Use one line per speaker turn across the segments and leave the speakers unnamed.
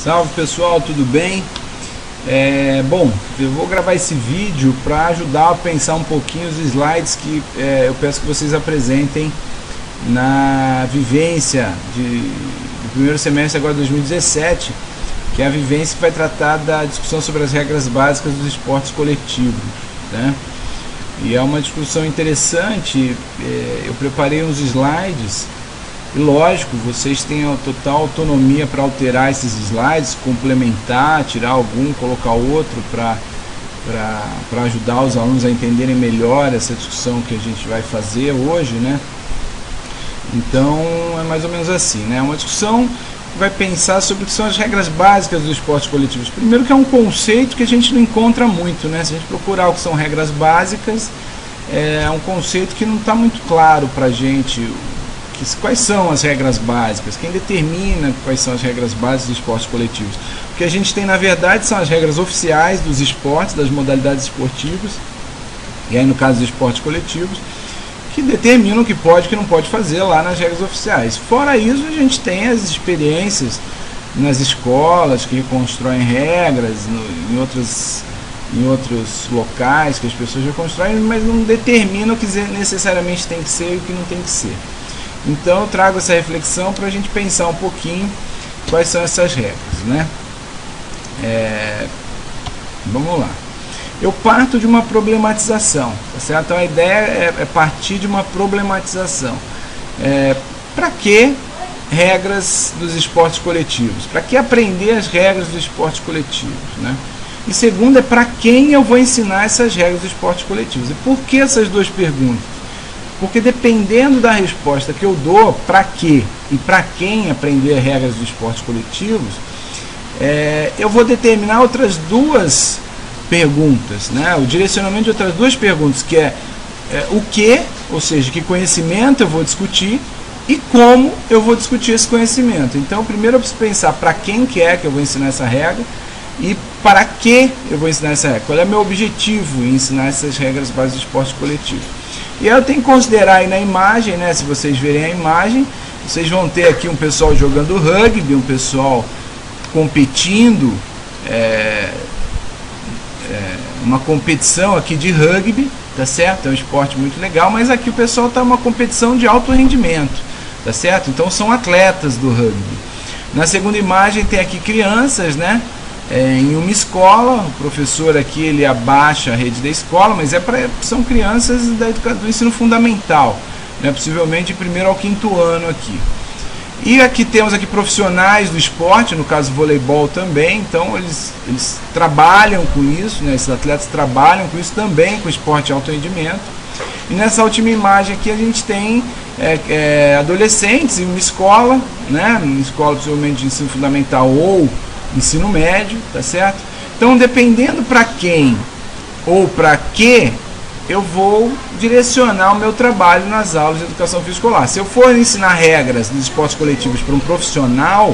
Salve pessoal, tudo bem? Bom, eu vou gravar esse vídeo para ajudar a pensar um pouquinho os slides que eu peço que vocês apresentem na vivência do primeiro semestre agora de 2017, que é a vivência que vai tratar da discussão sobre as regras básicas dos esportes coletivos, né? E é uma discussão interessante. Eu preparei uns slides e, lógico, vocês têm a total autonomia para alterar esses slides, complementar, tirar algum, colocar outro para ajudar os alunos a entenderem melhor essa discussão que a gente vai fazer hoje, né? Então é mais ou menos assim, né? Uma discussão que vai pensar sobre o que são as regras básicas dos esportes coletivos. Primeiro, que é um conceito que a gente não encontra muito, né? Se a gente procurar o que são regras básicas, é um conceito que não está muito claro para a gente. Quais são as regras básicas? Quem determina quais são as regras básicas dos esportes coletivos? O que a gente tem, na verdade, são as regras oficiais dos esportes, das modalidades esportivas, e aí no caso dos esportes coletivos, que determinam o que pode e o que não pode fazer lá nas regras oficiais. Fora isso, a gente tem as experiências nas escolas que constroem regras, em outros locais que as pessoas já constroem, mas não determinam o que necessariamente tem que ser e o que não tem que ser. Então eu trago essa reflexão para a gente pensar um pouquinho quais são essas regras, né? Vamos lá. Eu parto de uma problematização, tá certo? Então a ideia é partir de uma problematização. Para que regras dos esportes coletivos? Para que aprender as regras dos esportes coletivos, né? E segundo, para quem eu vou ensinar essas regras dos esportes coletivos? E por que essas duas perguntas? Porque dependendo da resposta que eu dou, para que e para quem aprender regras dos esportes coletivos, eu vou determinar outras duas perguntas, né? O direcionamento de outras duas perguntas, que o que, ou seja, que conhecimento eu vou discutir e como eu vou discutir esse conhecimento. Então, primeiro eu preciso pensar para quem que eu vou ensinar essa regra e para que eu vou ensinar essa regra. Qual é o meu objetivo em ensinar essas regras básicas do esporte coletivo? E aí eu tenho que considerar aí na imagem, né? Se vocês verem a imagem, vocês vão ter aqui um pessoal jogando rugby, um pessoal competindo, uma competição aqui de rugby, tá certo? É um esporte muito legal, mas aqui o pessoal está numa competição de alto rendimento, tá certo? Então são atletas do rugby. Na segunda imagem tem aqui crianças, né? Em uma escola, o professor aqui ele abaixa a rede da escola, mas são crianças do ensino fundamental, né? Possivelmente de 1º ao 5º ano aqui. E aqui temos aqui profissionais do esporte, no caso voleibol também, então eles trabalham com isso, né? Esses atletas trabalham com isso também, com esporte de alto rendimento. E nessa última imagem aqui a gente tem adolescentes em uma escola, né? Uma escola possivelmente de ensino fundamental ou ensino médio, tá certo? Então, dependendo para quem ou para que, eu vou direcionar o meu trabalho nas aulas de educação física escolar. Se eu for ensinar regras dos esportes coletivos para um profissional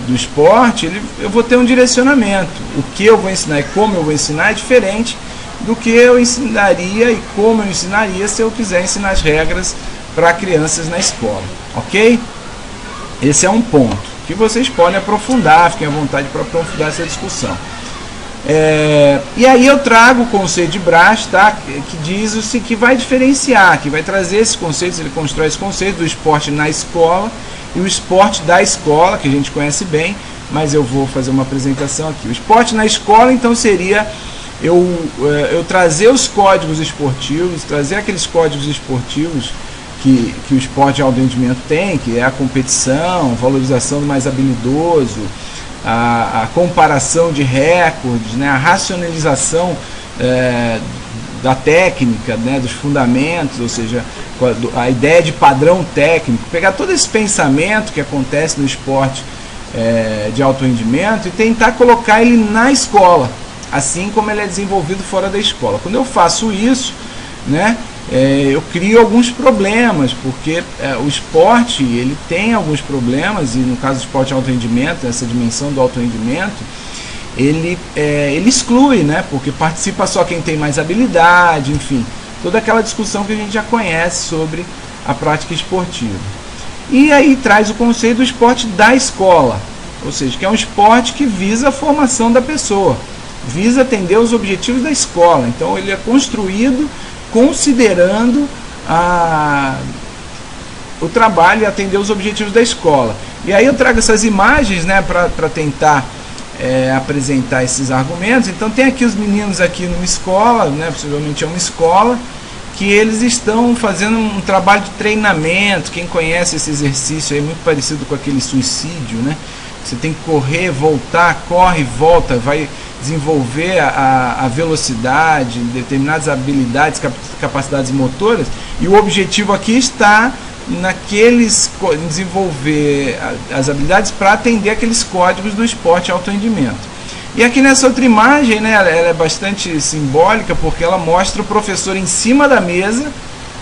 do esporte, eu vou ter um direcionamento. O que eu vou ensinar e como eu vou ensinar é diferente do que eu ensinaria e como eu ensinaria se eu quiser ensinar as regras para crianças na escola, ok? Esse é um ponto que vocês podem aprofundar, fiquem à vontade para aprofundar essa discussão. E aí eu trago o conceito de Brash, tá? Que diz que vai diferenciar, que vai trazer esses conceitos, ele constrói esse conceito do esporte na escola e o esporte da escola, que a gente conhece bem, mas eu vou fazer uma apresentação aqui. O esporte na escola, então, seria eu trazer os códigos esportivos, trazer aqueles códigos esportivos que o esporte de alto rendimento tem, que é a competição, a valorização do mais habilidoso, a comparação de recordes, né, a racionalização da técnica, né, dos fundamentos, ou seja, a ideia de padrão técnico, pegar todo esse pensamento que acontece no esporte de alto rendimento e tentar colocar ele na escola, assim como ele é desenvolvido fora da escola. Quando eu faço isso, né, eu crio alguns problemas, porque o esporte ele tem alguns problemas, e no caso do esporte de alto rendimento, essa dimensão do alto rendimento, ele exclui, né, porque participa só quem tem mais habilidade, enfim, toda aquela discussão que a gente já conhece sobre a prática esportiva. E aí traz o conceito do esporte da escola, ou seja, que é um esporte que visa a formação da pessoa, visa atender os objetivos da escola. Então ele é construído considerando o trabalho e atender os objetivos da escola. E aí eu trago essas imagens, né, para tentar apresentar esses argumentos. Então tem aqui os meninos aqui numa escola, né, possivelmente é uma escola, que eles estão fazendo um trabalho de treinamento. Quem conhece esse exercício é muito parecido com aquele suicídio, né? Você tem que correr, voltar, corre, volta, vai desenvolver a velocidade, determinadas habilidades, capacidades motoras, e o objetivo aqui está em desenvolver as habilidades para atender aqueles códigos do esporte alto rendimento. E aqui nessa outra imagem, né, ela é bastante simbólica, porque ela mostra o professor em cima da mesa,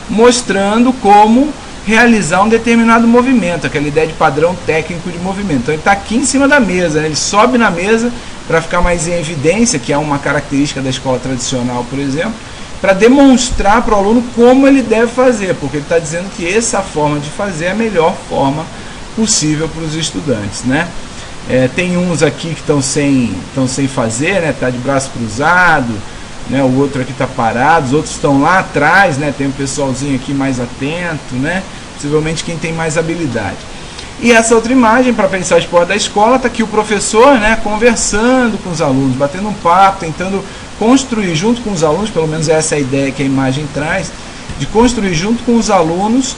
mostrando como realizar um determinado movimento, aquela ideia de padrão técnico de movimento. Então ele está aqui em cima da mesa, né, ele sobe na mesa para ficar mais em evidência, que é uma característica da escola tradicional, por exemplo, para demonstrar para o aluno como ele deve fazer, porque ele está dizendo que essa forma de fazer é a melhor forma possível para os estudantes, né? Tem uns aqui que estão sem fazer, né? Tá de braço cruzado, né? O outro aqui está parado, os outros estão lá atrás, né? Tem um pessoalzinho aqui mais atento, né? Possivelmente quem tem mais habilidade. E essa outra imagem, para pensar o esporte da escola, está aqui o professor, né, conversando com os alunos, batendo um papo, tentando construir junto com os alunos, pelo menos essa é a ideia que a imagem traz, de construir junto com os alunos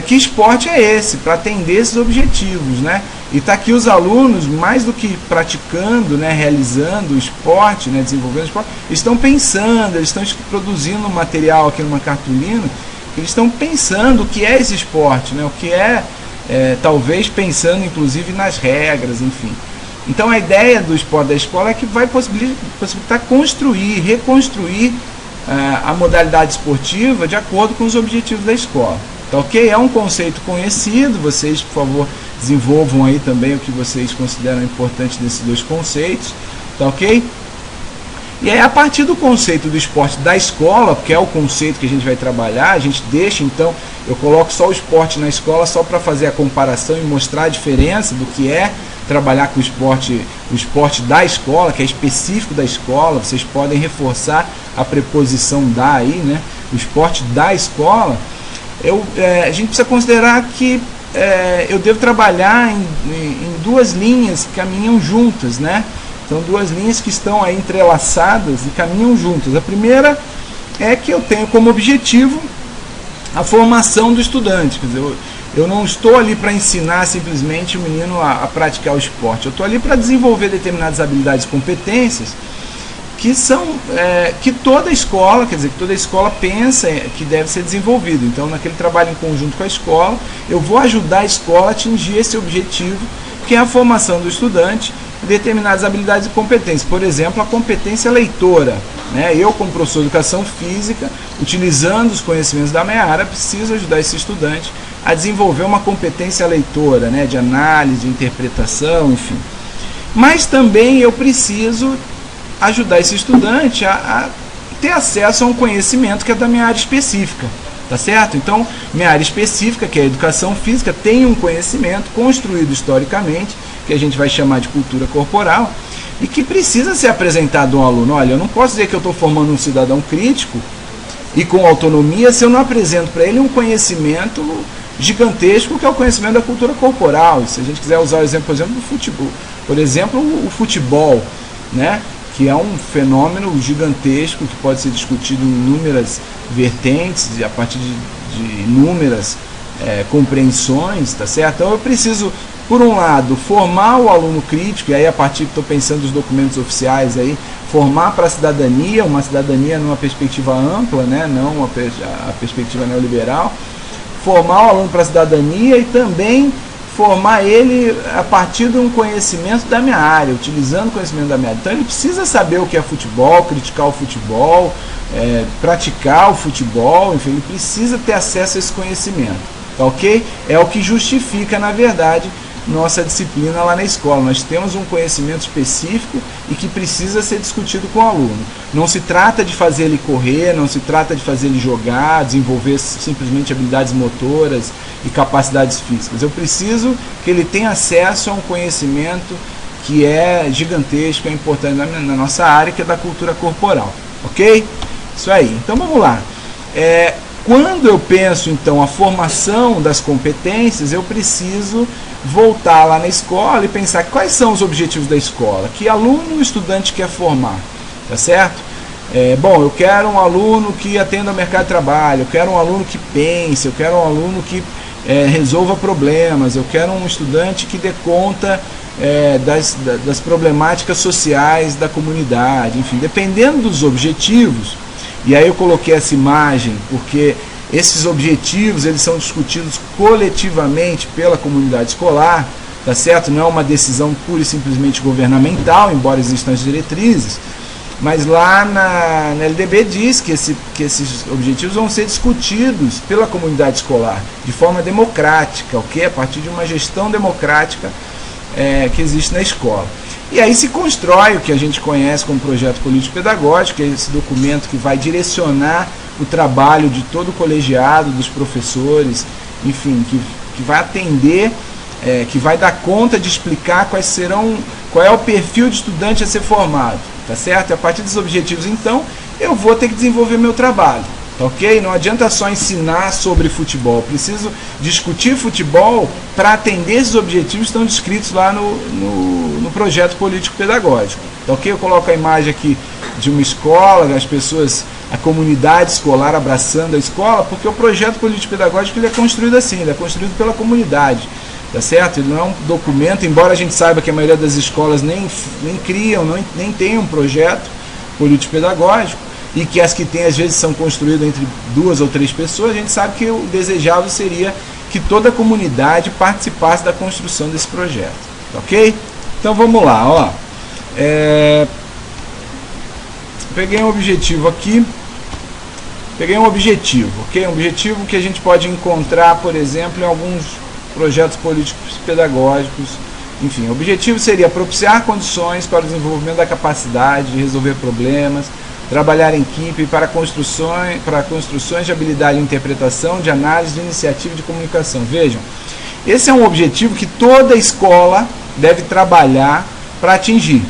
que esporte é esse, para atender esses objetivos, né? E está aqui os alunos, mais do que praticando, né, realizando o esporte, né, desenvolvendo o esporte, eles estão pensando, eles estão produzindo um material aqui numa cartolina, eles estão pensando o que é esse esporte, né, o que talvez pensando inclusive nas regras, enfim. Então a ideia do esporte da escola é que vai possibilitar construir, reconstruir a modalidade esportiva de acordo com os objetivos da escola. Tá ok? É um conceito conhecido, vocês, por favor, desenvolvam aí também o que vocês consideram importante desses dois conceitos, tá ok? E aí, a partir do conceito do esporte da escola, que é o conceito que a gente vai trabalhar, a gente deixa, então, eu coloco só o esporte na escola só para fazer a comparação e mostrar a diferença do que é trabalhar com o esporte da escola, que é específico da escola. Vocês podem reforçar a preposição da aí, né? O esporte da escola. A gente precisa considerar que eu devo trabalhar em duas linhas que caminham juntas, né? São duas linhas que estão aí entrelaçadas e caminham juntas. A primeira é que eu tenho como objetivo a formação do estudante. Quer dizer, eu não estou ali para ensinar simplesmente o menino a praticar o esporte. Eu estou ali para desenvolver determinadas habilidades e competências que toda escola, quer dizer, que toda escola pensa que deve ser desenvolvido. Então, naquele trabalho em conjunto com a escola, eu vou ajudar a escola a atingir esse objetivo, que é a formação do estudante em determinadas habilidades e competências. Por exemplo, a competência leitora, né? Eu, como professor de educação física, utilizando os conhecimentos da minha área, preciso ajudar esse estudante a desenvolver uma competência leitora, né? De análise, de interpretação, enfim. Mas também eu preciso ajudar esse estudante a ter acesso a um conhecimento que é da minha área específica, tá certo? Então, minha área específica, que é a educação física, tem um conhecimento construído historicamente, que a gente vai chamar de cultura corporal, e que precisa ser apresentado ao aluno. Olha, eu não posso dizer que eu estou formando um cidadão crítico e com autonomia se eu não apresento para ele um conhecimento gigantesco, que é o conhecimento da cultura corporal. E se a gente quiser usar o exemplo, por exemplo, do futebol, por exemplo, o futebol, né? Que é um fenômeno gigantesco que pode ser discutido em inúmeras vertentes, a partir de inúmeras compreensões, tá certo? Então eu preciso, por um lado, formar o aluno crítico, e aí a partir que estou pensando dos documentos oficiais aí, formar para a cidadania, uma cidadania numa perspectiva ampla, né? Não a perspectiva neoliberal, formar o aluno para a cidadania e também formar ele a partir de um conhecimento da minha área, utilizando o conhecimento da minha área. Então ele precisa saber o que é futebol, criticar o futebol, praticar o futebol, enfim, ele precisa ter acesso a esse conhecimento, tá ok? É o que justifica, na verdade, nossa disciplina lá na escola. Nós temos um conhecimento específico e que precisa ser discutido com o aluno. Não se trata de fazer ele correr, não se trata de fazer ele jogar, desenvolver simplesmente habilidades motoras e capacidades físicas. Eu preciso que ele tenha acesso a um conhecimento que é gigantesco, é importante na nossa área, que é da cultura corporal. Ok? Isso aí. Então vamos lá. Quando eu penso, então, a formação das competências, eu preciso voltar lá na escola e pensar quais são os objetivos da escola, que aluno o estudante quer formar, tá certo? Bom, eu quero um aluno que atenda ao mercado de trabalho, eu quero um aluno que pense, eu quero um aluno que resolva problemas, eu quero um estudante que dê conta das problemáticas sociais da comunidade, enfim, dependendo dos objetivos. E aí eu coloquei essa imagem porque esses objetivos eles são discutidos coletivamente pela comunidade escolar, tá certo? Não é uma decisão pura e simplesmente governamental, embora existam as diretrizes, mas lá na LDB diz que esses objetivos vão ser discutidos pela comunidade escolar de forma democrática, ok? A partir de uma gestão democrática que existe na escola. E aí se constrói o que a gente conhece como projeto político-pedagógico, que é esse documento que vai direcionar o trabalho de todo o colegiado, dos professores, enfim, que vai atender, que vai dar conta de explicar qual é o perfil de estudante a ser formado, tá certo? E a partir dos objetivos, então, eu vou ter que desenvolver meu trabalho. Tá ok? Não adianta só ensinar sobre futebol, preciso discutir futebol para atender esses objetivos que estão descritos lá no projeto político-pedagógico. Tá ok? Eu coloco a imagem aqui de uma escola, as pessoas, a comunidade escolar abraçando a escola, porque o projeto político-pedagógico ele é construído assim, ele é construído pela comunidade, tá certo? Ele não é um documento, embora a gente saiba que a maioria das escolas nem criam, nem tem um projeto político-pedagógico, e que as que tem às vezes são construídas entre 2 ou 3 pessoas, a gente sabe que o desejável seria que toda a comunidade participasse da construção desse projeto, ok? Então vamos lá, ó. Peguei um objetivo aqui, ok? Um objetivo que a gente pode encontrar, por exemplo, em alguns projetos políticos pedagógicos. Enfim, o objetivo seria propiciar condições para o desenvolvimento da capacidade de resolver problemas, trabalhar em equipe para construções de habilidade de interpretação, de análise, de iniciativa e de comunicação. Vejam, esse é um objetivo que toda escola deve trabalhar para atingir.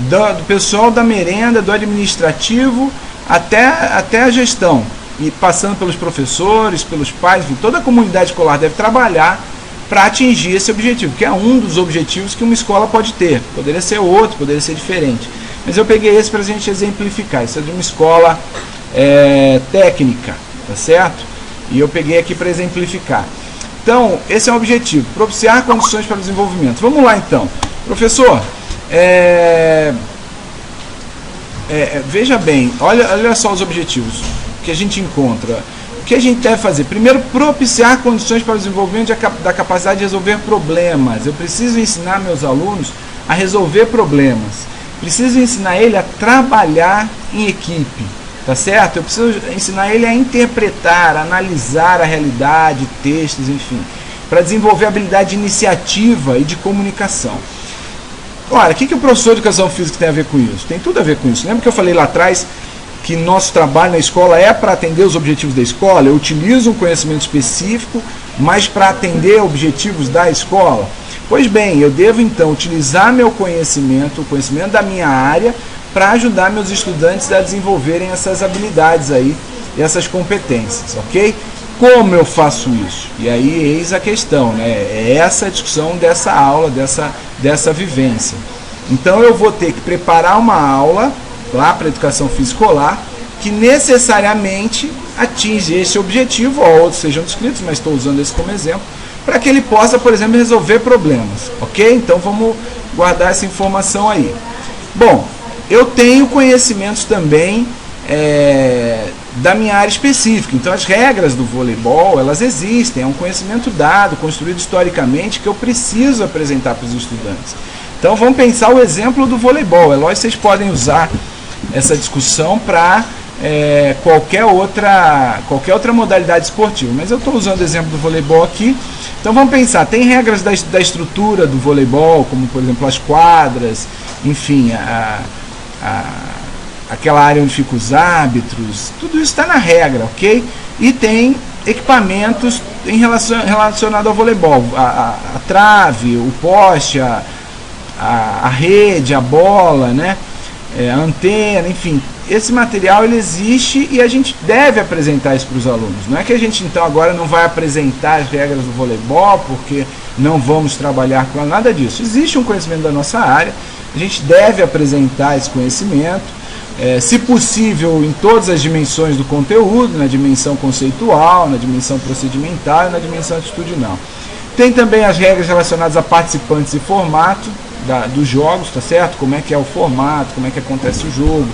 Do pessoal da merenda, do administrativo, até a gestão. E passando pelos professores, pelos pais, enfim, toda a comunidade escolar deve trabalhar para atingir esse objetivo, que é um dos objetivos que uma escola pode ter. Poderia ser outro, poderia ser diferente. Mas eu peguei esse para a gente exemplificar. Isso é de uma escola técnica, tá certo? E eu peguei aqui para exemplificar. Então, esse é o objetivo, propiciar condições para o desenvolvimento. Vamos lá então. Professor, veja bem, olha só os objetivos que a gente encontra. O que a gente deve fazer? Primeiro, propiciar condições para o desenvolvimento da capacidade de resolver problemas. Eu preciso ensinar meus alunos a resolver problemas. Preciso ensinar ele a trabalhar em equipe, tá certo? Eu preciso ensinar ele a interpretar, a analisar a realidade, textos, enfim, para desenvolver a habilidade de iniciativa e de comunicação. Ora, o que o professor de educação física tem a ver com isso? Tem tudo a ver com isso. Lembra que eu falei lá atrás que nosso trabalho na escola é para atender os objetivos da escola? Eu utilizo um conhecimento específico, mas para atender objetivos da escola? Pois bem, eu devo então utilizar meu conhecimento, o conhecimento da minha área, para ajudar meus estudantes a desenvolverem essas habilidades aí, e essas competências, ok? Como eu faço isso? E aí eis a questão, né? É essa a discussão dessa aula, dessa vivência. Então eu vou ter que preparar uma aula lá para a educação física escolar que necessariamente atinge esse objetivo, ou outros sejam descritos, mas estou usando esse como exemplo, para que ele possa, por exemplo, resolver problemas, ok? Então vamos guardar essa informação aí. Bom, eu tenho conhecimentos também da minha área específica, então as regras do voleibol, elas existem, é um conhecimento dado, construído historicamente, que eu preciso apresentar para os estudantes. Então vamos pensar o exemplo do voleibol. É lógico que vocês podem usar essa discussão para qualquer outra modalidade esportiva. Mas eu estou usando o exemplo do voleibol aqui. Então vamos pensar, tem regras da estrutura do voleibol, como por exemplo as quadras, enfim, aquela área onde ficam os árbitros, tudo isso está na regra, ok? E tem equipamentos relacionados ao voleibol, a trave, o poste, a rede, a bola, né? A antena, enfim, esse material ele existe e a gente deve apresentar isso para os alunos. Não é que a gente então agora não vai apresentar as regras do voleibol porque não vamos trabalhar com nada disso. Existe um conhecimento da nossa área, a gente deve apresentar esse conhecimento, se possível em todas as dimensões do conteúdo, na dimensão conceitual, na dimensão procedimental e na dimensão atitudinal. Tem também as regras relacionadas a participantes e formato dos jogos, tá certo? Como é que é o formato, como é que acontece o jogo.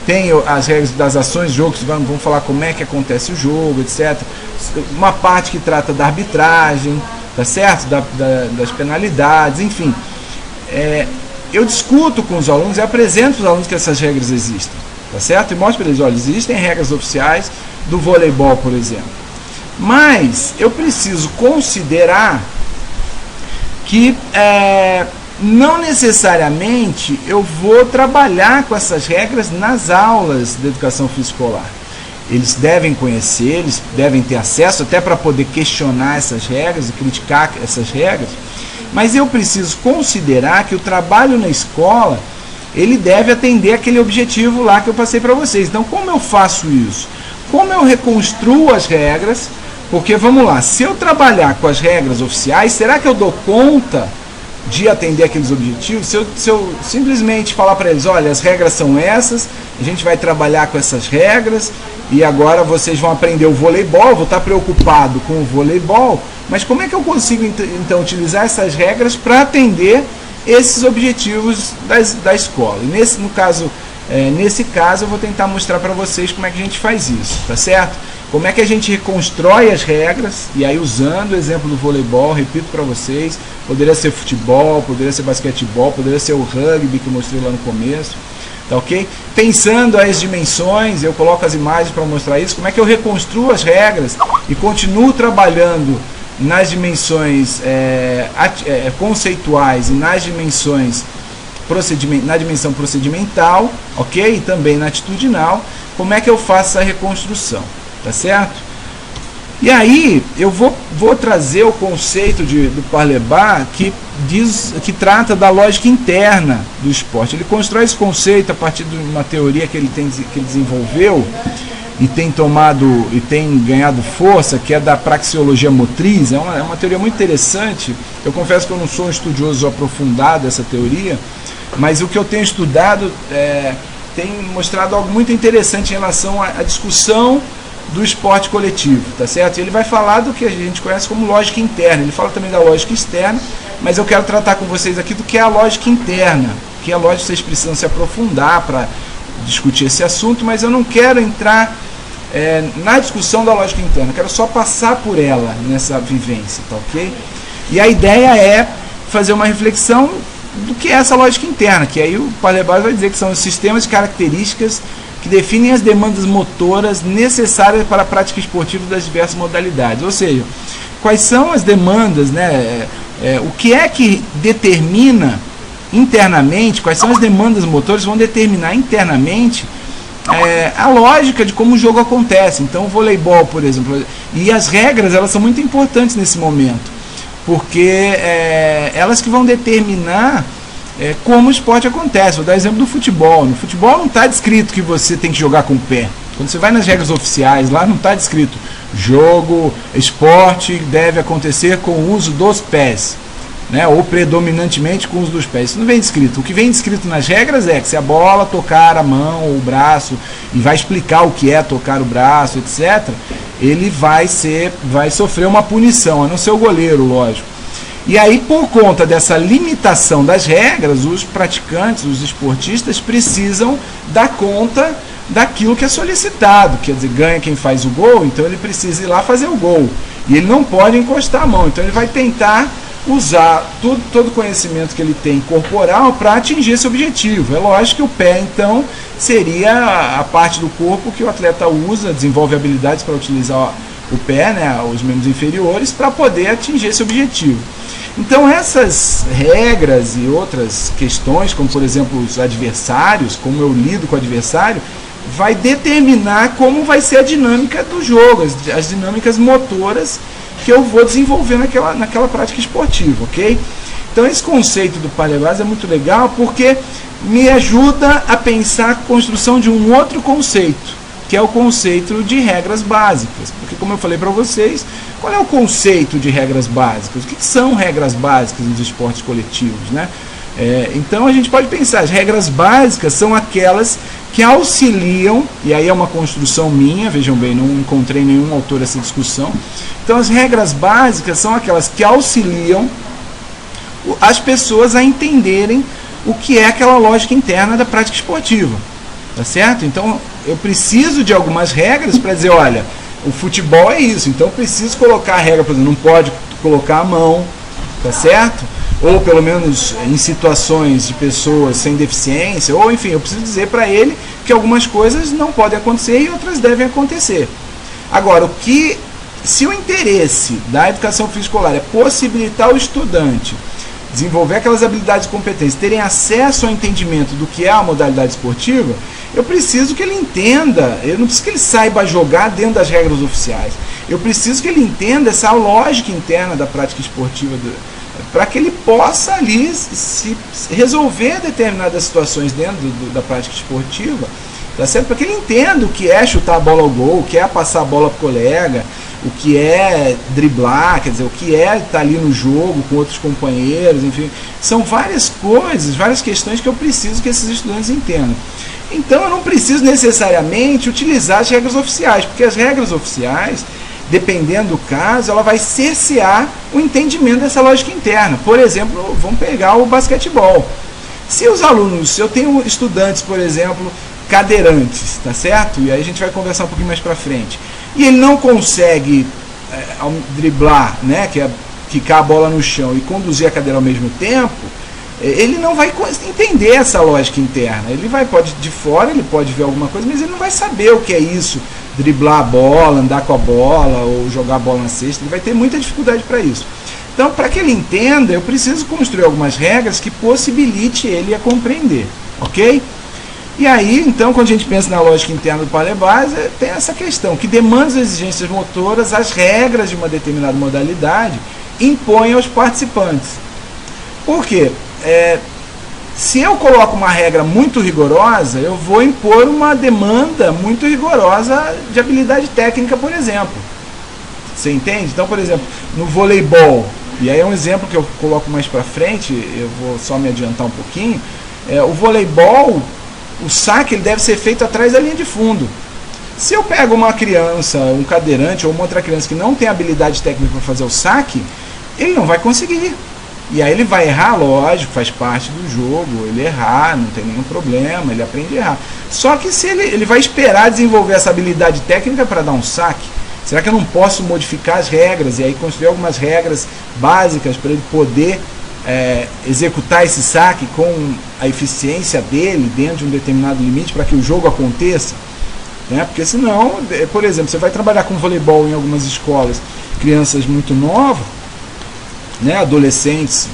Tem as regras das ações de jogo, vamos falar como é que acontece o jogo, etc. Uma parte que trata da arbitragem, tá certo? Das penalidades, enfim. Eu discuto com os alunos e apresento para os alunos que essas regras existem, tá certo? E mostro para eles, olha, existem regras oficiais do voleibol, por exemplo. Mas eu preciso considerar que não necessariamente eu vou trabalhar com essas regras nas aulas de educação física escolar. Eles devem conhecer, eles devem ter acesso até para poder questionar essas regras e criticar essas regras, mas eu preciso considerar que o trabalho na escola ele deve atender aquele objetivo lá que eu passei para vocês. Então, como eu faço isso? Como eu reconstruo as regras? Porque, vamos lá, se eu trabalhar com as regras oficiais, será que eu dou conta de atender aqueles objetivos? Se eu simplesmente falar para eles, olha, as regras são essas, a gente vai trabalhar com essas regras e agora vocês vão aprender o voleibol, eu vou estar preocupado com o voleibol, mas como é que eu consigo então utilizar essas regras para atender esses objetivos da escola? E nesse caso eu vou tentar mostrar para vocês como é que a gente faz isso, tá certo? Como é que a gente reconstrói as regras, e aí usando o exemplo do voleibol, repito para vocês, poderia ser futebol, poderia ser basquetebol, poderia ser o rugby que eu mostrei lá no começo, tá ok? Pensando as dimensões, eu coloco as imagens para mostrar isso, como é que eu reconstruo as regras e continuo trabalhando nas dimensões conceituais e nas dimensões na dimensão procedimental, ok? E também na atitudinal, como é que eu faço essa reconstrução? Tá certo? E aí eu vou trazer o conceito do Parlebar que trata da lógica interna do esporte. Ele constrói esse conceito a partir de uma teoria que ele desenvolveu e tem ganhado força, que é da praxeologia motriz. É uma teoria muito interessante. Eu confesso que eu não sou um estudioso aprofundado dessa teoria, mas o que eu tenho estudado tem mostrado algo muito interessante em relação à discussão do esporte coletivo, tá certo? Ele vai falar do que a gente conhece como lógica interna, ele fala também da lógica externa, mas eu quero tratar com vocês aqui do que é a lógica interna, que é a lógica que vocês precisam se aprofundar para discutir esse assunto, mas eu não quero entrar na discussão da lógica interna, eu quero só passar por ela nessa vivência, tá ok? E a ideia é fazer uma reflexão do que é essa lógica interna, que aí o Parlebar vai dizer que são os sistemas de características que definem as demandas motoras necessárias para a prática esportiva das diversas modalidades. Ou seja, quais são as demandas, né? O que é que determina internamente, quais são as demandas motoras que vão determinar internamente a lógica de como o jogo acontece. Então o voleibol, por exemplo, e as regras, elas são muito importantes nesse momento, porque elas que vão determinar como o esporte acontece. Vou dar exemplo do futebol. No futebol não está descrito que você tem que jogar com o pé. Quando você vai nas regras oficiais, lá não está descrito esporte deve acontecer com o uso dos pés, né? Ou predominantemente com o uso dos pés. Isso não vem descrito. O que vem descrito nas regras é que se a bola tocar a mão ou o braço, e vai explicar o que é tocar o braço, etc., ele vai sofrer uma punição, a não ser o goleiro, lógico. E aí, por conta dessa limitação das regras, os praticantes, os esportistas, precisam dar conta daquilo que é solicitado. Quer dizer, ganha quem faz o gol, então ele precisa ir lá fazer o gol. E ele não pode encostar a mão, então ele vai tentar usar todo o conhecimento que ele tem corporal para atingir esse objetivo. É lógico que o pé, então, seria a parte do corpo que o atleta usa, desenvolve habilidades para utilizar o pé, né, os membros inferiores, para poder atingir esse objetivo. Então essas regras e outras questões, como por exemplo os adversários, como eu lido com o adversário, vai determinar como vai ser a dinâmica do jogo, as dinâmicas motoras que eu vou desenvolver naquela prática esportiva, ok? Então esse conceito do Paleo Base é muito legal porque me ajuda a pensar a construção de um outro conceito, que é o conceito de regras básicas. Porque, como eu falei para vocês, qual é o conceito de regras básicas? O que são regras básicas nos esportes coletivos, né? Então a gente pode pensar, as regras básicas são aquelas que auxiliam, e aí é uma construção minha, vejam bem, não encontrei nenhum autor essa discussão. Então as regras básicas são aquelas que auxiliam as pessoas a entenderem o que é aquela lógica interna da prática esportiva, tá certo? Então eu preciso de algumas regras para dizer, olha, o futebol é isso, então eu preciso colocar a regra, por exemplo, não pode colocar a mão, tá certo? Ou pelo menos em situações de pessoas sem deficiência, ou enfim, eu preciso dizer para ele que algumas coisas não podem acontecer e outras devem acontecer. Agora, se o interesse da educação física escolar é possibilitar o estudante desenvolver aquelas habilidades e competências, terem acesso ao entendimento do que é a modalidade esportiva, eu preciso que ele entenda, eu não preciso que ele saiba jogar dentro das regras oficiais, eu preciso que ele entenda essa lógica interna da prática esportiva, para que ele possa ali se resolver determinadas situações dentro da prática esportiva, tá certo? Para que ele entenda o que é chutar a bola ao gol, o que é passar a bola para o colega, o que é driblar, quer dizer, o que é estar ali no jogo com outros companheiros, enfim, são várias coisas, várias questões que eu preciso que esses estudantes entendam. Então eu não preciso necessariamente utilizar as regras oficiais, porque as regras oficiais, dependendo do caso, ela vai cercear o entendimento dessa lógica interna. Por exemplo, vamos pegar o basquetebol. Se eu tenho estudantes, por exemplo, cadeirantes, tá certo? E aí a gente vai conversar um pouquinho mais para frente. E ele não consegue driblar, né, que é quicar a bola no chão e conduzir a cadeira ao mesmo tempo, ele não vai entender essa lógica interna. Ele pode de fora, ele pode ver alguma coisa, mas ele não vai saber o que é isso, driblar a bola, andar com a bola ou jogar a bola na cesta. Ele vai ter muita dificuldade para isso. Então, para que ele entenda, eu preciso construir algumas regras que possibilite ele a compreender, ok? E aí, então, quando a gente pensa na lógica interna do Paleo Base, tem essa questão, que demanda as exigências motoras, as regras de uma determinada modalidade impõem aos participantes. Por quê? Se eu coloco uma regra muito rigorosa, eu vou impor uma demanda muito rigorosa de habilidade técnica, por exemplo. Você entende? Então, por exemplo, no voleibol, e aí é um exemplo que eu coloco mais para frente, eu vou só me adiantar um pouquinho, o voleibol, o saque ele deve ser feito atrás da linha de fundo. Se eu pego uma criança, um cadeirante ou uma outra criança que não tem habilidade técnica para fazer o saque, ele não vai conseguir. E aí ele vai errar, lógico, faz parte do jogo, ele errar, não tem nenhum problema, ele aprende a errar. Só que se ele vai esperar desenvolver essa habilidade técnica para dar um saque, será que eu não posso modificar as regras e aí construir algumas regras básicas para ele poder executar esse saque com a eficiência dele dentro de um determinado limite para que o jogo aconteça? Né? Porque senão, por exemplo, você vai trabalhar com voleibol em algumas escolas, crianças muito novas, né, adolescentes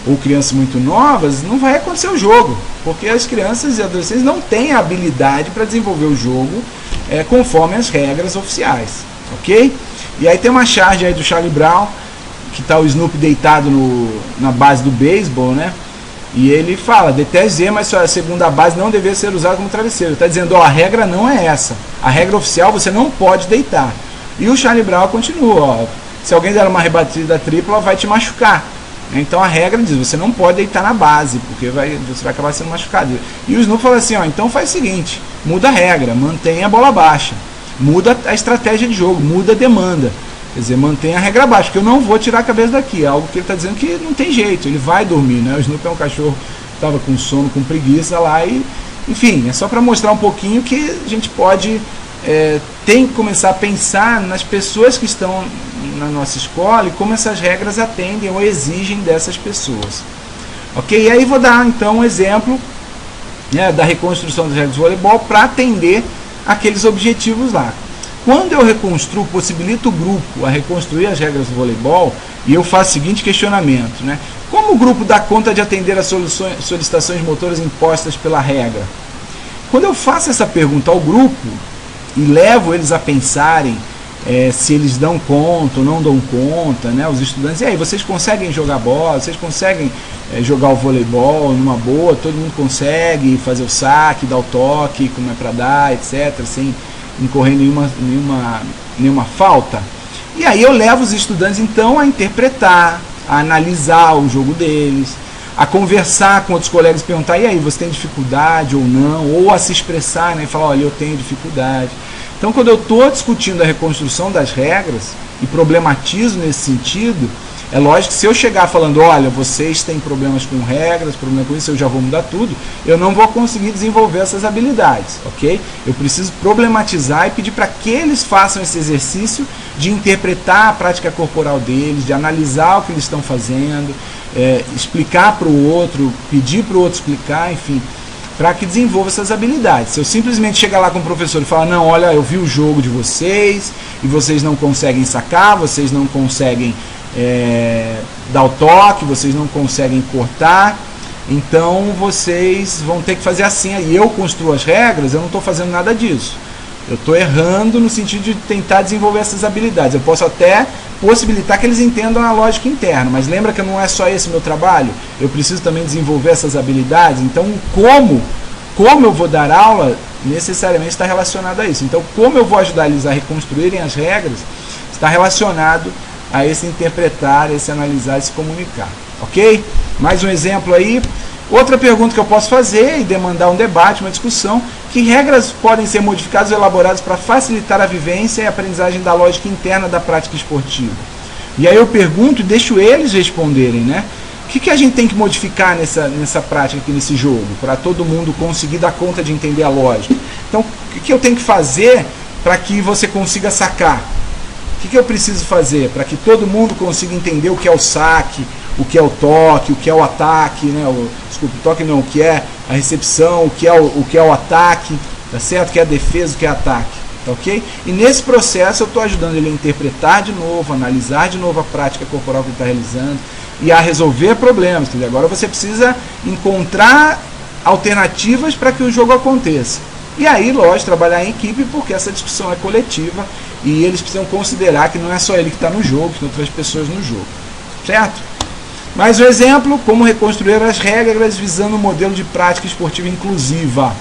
ou crianças muito novas, não vai acontecer o jogo, porque as crianças e adolescentes não têm a habilidade para desenvolver o jogo conforme as regras oficiais, ok? E aí tem uma charge aí do Charlie Brown, que está o Snoopy deitado na base do beisebol, né? E ele fala, detesto dizer, mas a segunda base não deveria ser usada como travesseiro. Está dizendo, a regra não é essa. A regra oficial, você não pode deitar. E o Charlie Brown continua, se alguém der uma rebatida tripla, vai te machucar. Então a regra diz, você não pode deitar na base, porque você vai acabar sendo machucado. E o Snoopy fala assim, então faz o seguinte, muda a regra, mantenha a bola baixa, muda a estratégia de jogo, muda a demanda. Quer dizer, mantenha a regra baixa, porque eu não vou tirar a cabeça daqui. É algo que ele está dizendo que não tem jeito, ele vai dormir, né? O Snoopy é um cachorro que estava com sono, com preguiça lá, e enfim, é só para mostrar um pouquinho que a gente pode tem que começar a pensar nas pessoas que estão na nossa escola e como essas regras atendem ou exigem dessas pessoas. Ok? E aí vou dar então um exemplo, né, da reconstrução das regras do voleibol para atender aqueles objetivos lá. Quando eu reconstruo, possibilito o grupo a reconstruir as regras do voleibol, e eu faço o seguinte questionamento, né? Como o grupo dá conta de atender às solicitações motoras impostas pela regra? Quando eu faço essa pergunta ao grupo e levo eles a pensarem se eles dão conta ou não dão conta, né? Os estudantes, e aí, vocês conseguem jogar bola, vocês conseguem jogar o voleibol numa boa, todo mundo consegue fazer o saque, dar o toque, como é para dar, etc., sem incorrer nenhuma falta? E aí eu levo os estudantes então a interpretar, a analisar o jogo deles, a conversar com outros colegas e perguntar, e aí, você tem dificuldade ou não? Ou a se expressar, né, e falar, olha, eu tenho dificuldade. Então, quando eu estou discutindo a reconstrução das regras e problematizo nesse sentido, é lógico que se eu chegar falando, olha, vocês têm problemas com regras, problema com isso, eu já vou mudar tudo, eu não vou conseguir desenvolver essas habilidades, ok? Eu preciso problematizar e pedir para que eles façam esse exercício de interpretar a prática corporal deles, de analisar o que eles estão fazendo, explicar para o outro, pedir para o outro explicar, enfim, para que desenvolva essas habilidades. Se eu simplesmente chegar lá com o professor e falar, não, olha, eu vi o jogo de vocês e vocês não conseguem sacar, vocês não conseguem dar o toque, vocês não conseguem cortar, então vocês vão ter que fazer assim, e eu construo as regras, eu não estou fazendo nada disso. Eu estou errando no sentido de tentar desenvolver essas habilidades. Eu posso até possibilitar que eles entendam a lógica interna, mas lembra que não é só esse meu trabalho? Eu preciso também desenvolver essas habilidades. Então, como eu vou dar aula, necessariamente está relacionado a isso. Então, como eu vou ajudar eles a reconstruírem as regras, está relacionado a esse interpretar, esse analisar e se comunicar. Ok? Mais um exemplo aí. Outra pergunta que eu posso fazer e demandar um debate, uma discussão: que regras podem ser modificadas ou elaboradas para facilitar a vivência e a aprendizagem da lógica interna da prática esportiva? E aí eu pergunto e deixo eles responderem, né? O que a gente tem que modificar nessa prática aqui, nesse jogo, para todo mundo conseguir dar conta de entender a lógica? Então, o que eu tenho que fazer para que você consiga sacar? O que eu preciso fazer para que todo mundo consiga entender o que é o saque, o que é o toque, o que é o ataque, né? Desculpa, o toque não, o que é a recepção, o que é o ataque, tá certo? O que é a defesa, o que é ataque, tá ok? E nesse processo eu estou ajudando ele a interpretar de novo, analisar de novo a prática corporal que ele está realizando e a resolver problemas. Quer dizer, agora você precisa encontrar alternativas para que o jogo aconteça. E aí, lógico, trabalhar em equipe, porque essa discussão é coletiva e eles precisam considerar que não é só ele que está no jogo, que tem outras pessoas no jogo, certo? Mais um exemplo: como reconstruir as regras visando um modelo de prática esportiva inclusiva.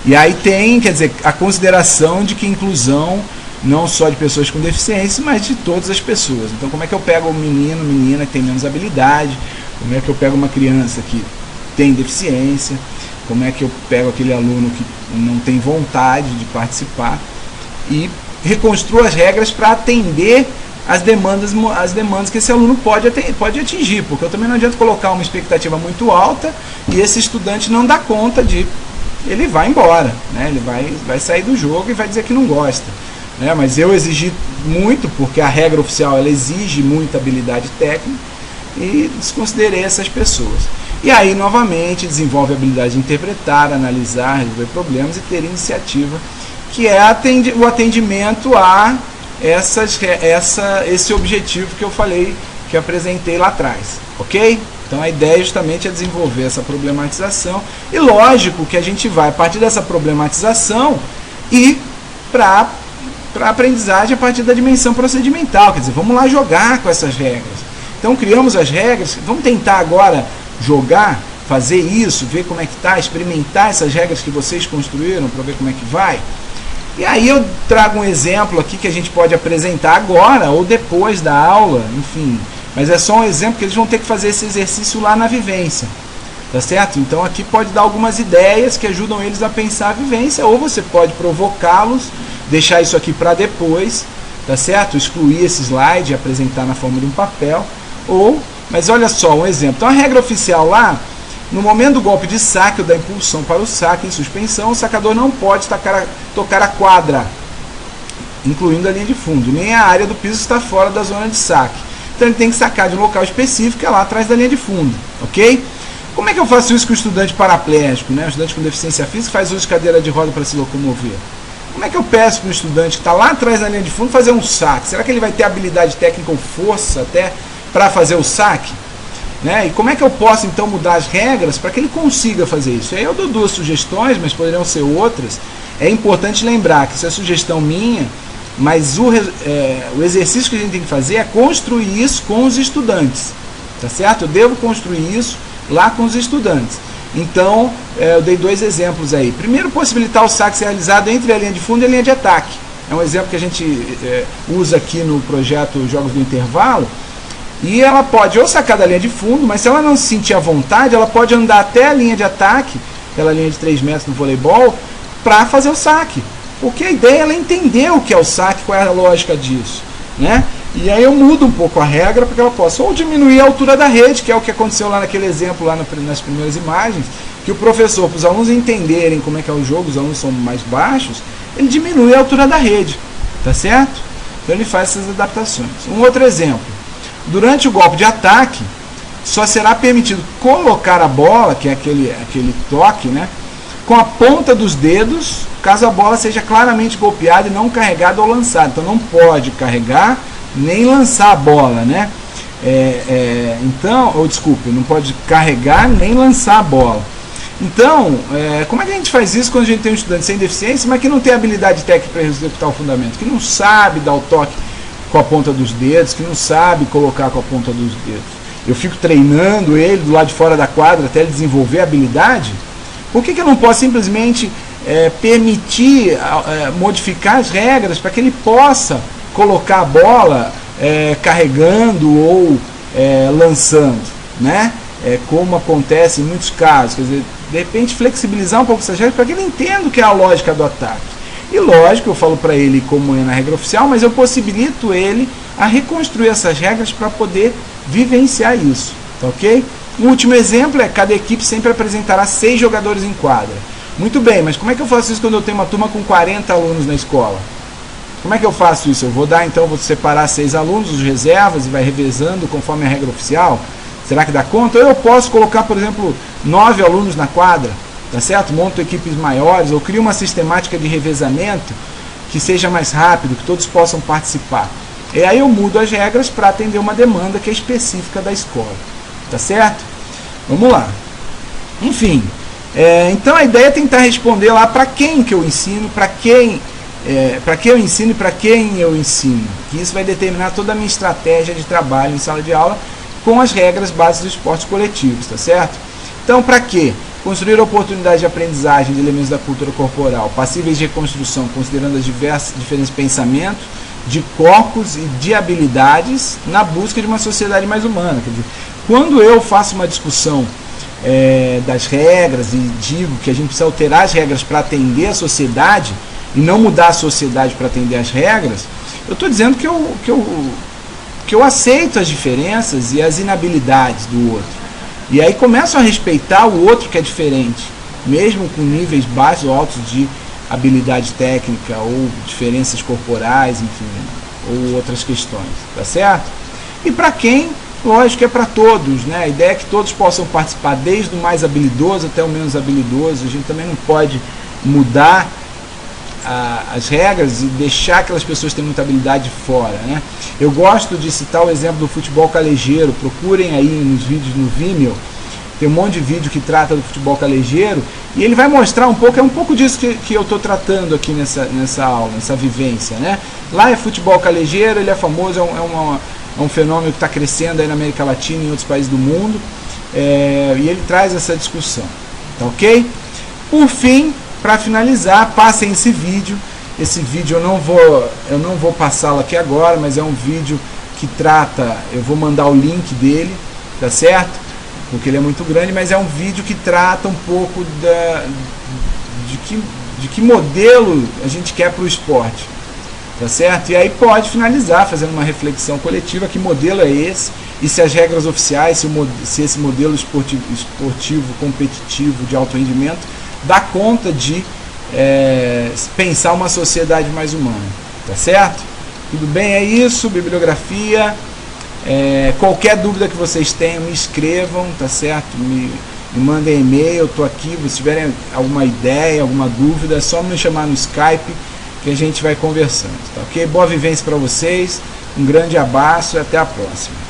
E aí tem, quer dizer, a consideração de que inclusão não só de pessoas com deficiência, mas de todas as pessoas. Então, como é que eu pego um menino, menina que tem menos habilidade? Como é que eu pego uma criança que tem deficiência? Como é que eu pego aquele aluno que não tem vontade de participar? E reconstruo as regras para atender as demandas que esse aluno pode atingir, porque eu também não adianta colocar uma expectativa muito alta e esse estudante não dá conta ele vai embora, né? Ele vai sair do jogo e vai dizer que não gosta, né? Mas eu exigi muito, porque a regra oficial ela exige muita habilidade técnica, e desconsiderei essas pessoas. E aí, novamente, desenvolve a habilidade de interpretar, analisar, resolver problemas e ter iniciativa, que é o atendimento a esse objetivo que eu falei, que eu apresentei lá atrás, ok? Então a ideia justamente é desenvolver essa problematização, e lógico que a gente vai a partir dessa problematização e para a aprendizagem a partir da dimensão procedimental, quer dizer, vamos lá jogar com essas regras. Então criamos as regras, vamos tentar agora jogar, fazer isso, ver como é que está, experimentar essas regras que vocês construíram para ver como é que vai. E aí eu trago um exemplo aqui que a gente pode apresentar agora ou depois da aula, enfim. Mas é só um exemplo que eles vão ter que fazer esse exercício lá na vivência, tá certo? Então aqui pode dar algumas ideias que ajudam eles a pensar a vivência, ou você pode provocá-los, deixar isso aqui para depois, tá certo? Excluir esse slide e apresentar na forma de um papel, mas olha só, um exemplo. Então a regra oficial lá No momento do golpe de saque ou da impulsão para o saque em suspensão, o sacador não pode tocar a quadra, incluindo a linha de fundo, nem a área do piso está fora da zona de saque. Então ele tem que sacar de um local específico, que é lá atrás da linha de fundo, ok? Como é que eu faço isso com o estudante paraplégico, né? O estudante com deficiência física faz uso de cadeira de roda para se locomover. Como é que eu peço para um estudante que está lá atrás da linha de fundo fazer um saque? Será que ele vai ter habilidade técnica ou força até para fazer o saque? Né? E como é que eu posso então mudar as regras para que ele consiga fazer isso? Aí eu dou duas sugestões, mas poderiam ser outras. É importante lembrar que isso é sugestão minha, mas o exercício que a gente tem que fazer é construir isso com os estudantes, tá certo? Eu devo construir isso lá com os estudantes. Então, eu dei dois exemplos aí. Primeiro, possibilitar o saque ser realizado entre a linha de fundo e a linha de ataque. É um exemplo que a gente usa aqui no projeto Jogos do Intervalo. E ela pode ou sacar da linha de fundo, mas se ela não se sentir à vontade, ela pode andar até a linha de ataque, aquela linha de 3 metros no voleibol, para fazer o saque. Porque a ideia é ela entender o que é o saque, qual é a lógica disso, né? E aí eu mudo um pouco a regra para que ela possa ou diminuir a altura da rede, que é o que aconteceu lá naquele exemplo, lá nas primeiras imagens, que o professor, para os alunos entenderem como é que é o jogo, os alunos são mais baixos, ele diminui a altura da rede, tá certo? Então ele faz essas adaptações. Um outro exemplo, durante o golpe de ataque, só será permitido colocar a bola, que é aquele toque, né, com a ponta dos dedos, caso a bola seja claramente golpeada e não carregada ou lançada. Então não pode carregar nem lançar a bola, né? Não pode carregar nem lançar a bola. Então, como é que a gente faz isso quando a gente tem um estudante sem deficiência, mas que não tem habilidade técnica para executar o fundamento, que não sabe dar o toque com a ponta dos dedos, que não sabe colocar com a ponta dos dedos? Eu fico treinando ele do lado de fora da quadra até ele desenvolver a habilidade. Por que eu não posso simplesmente permitir modificar as regras para que ele possa colocar a bola carregando ou lançando, né? Como acontece em muitos casos? Quer dizer, de repente flexibilizar um pouco essas regras para que ele entenda o que é a lógica do ataque. E lógico, eu falo para ele como é na regra oficial, mas eu possibilito ele a reconstruir essas regras para poder vivenciar isso, tá ok? O último exemplo é: cada equipe sempre apresentará 6 jogadores em quadra. Muito bem, mas como é que eu faço isso quando eu tenho uma turma com 40 alunos na escola? Como é que eu faço isso? Eu vou separar 6 alunos, os reservas, e vai revezando conforme a regra oficial? Será que dá conta? Ou eu posso colocar, por exemplo, 9 alunos na quadra, tá certo? Monto equipes maiores, ou crio uma sistemática de revezamento que seja mais rápido, que todos possam participar. E aí eu mudo as regras para atender uma demanda que é específica da escola, tá certo? Vamos lá. Enfim, então a ideia é tentar responder lá para quem que eu ensino, para que eu ensino e para quem eu ensino. Que isso vai determinar toda a minha estratégia de trabalho em sala de aula com as regras básicas dos esportes coletivos, tá certo? Então, para quê? Construir oportunidades de aprendizagem de elementos da cultura corporal, passíveis de reconstrução, considerando as diferentes pensamentos, de corpos e de habilidades, na busca de uma sociedade mais humana. Quer dizer, quando eu faço uma discussão das regras e digo que a gente precisa alterar as regras para atender a sociedade e não mudar a sociedade para atender as regras, eu estou dizendo que eu aceito as diferenças e as inabilidades do outro. E aí começo a respeitar o outro que é diferente, mesmo com níveis baixos ou altos de habilidade técnica ou diferenças corporais, enfim, ou outras questões, tá certo? E para quem? Lógico que é para todos, né? A ideia é que todos possam participar, desde o mais habilidoso até o menos habilidoso. A gente também não pode mudar as regras e deixar aquelas pessoas que têm muita habilidade fora, né? Eu gosto de citar o exemplo do futebol calejeiro. Procurem aí nos vídeos no Vimeo, tem um monte de vídeo que trata do futebol calejeiro, e ele vai mostrar um pouco disso que eu estou tratando aqui nessa aula, nessa vivência, né? Lá é futebol calejeiro, ele é famoso, é um fenômeno que está crescendo aí na América Latina e em outros países do mundo, e ele traz essa discussão, tá ok? Por fim, para finalizar, passem esse vídeo. Esse vídeo eu não vou passá-lo aqui agora, mas é um vídeo que trata, eu vou mandar o link dele, tá certo? Porque ele é muito grande, mas é um vídeo que trata um pouco de que modelo a gente quer para o esporte. tá certo? E aí pode finalizar fazendo uma reflexão coletiva, que modelo é esse, e se as regras oficiais, se esse modelo esportivo competitivo de alto rendimento dá conta de pensar uma sociedade mais humana, tá certo? Tudo bem? É isso, bibliografia. Qualquer dúvida que vocês tenham, me escrevam, tá certo? Me mandem e-mail, eu tô aqui. Se tiverem alguma ideia, alguma dúvida, é só me chamar no Skype que a gente vai conversando, tá ok? Boa vivência para vocês, um grande abraço e até a próxima.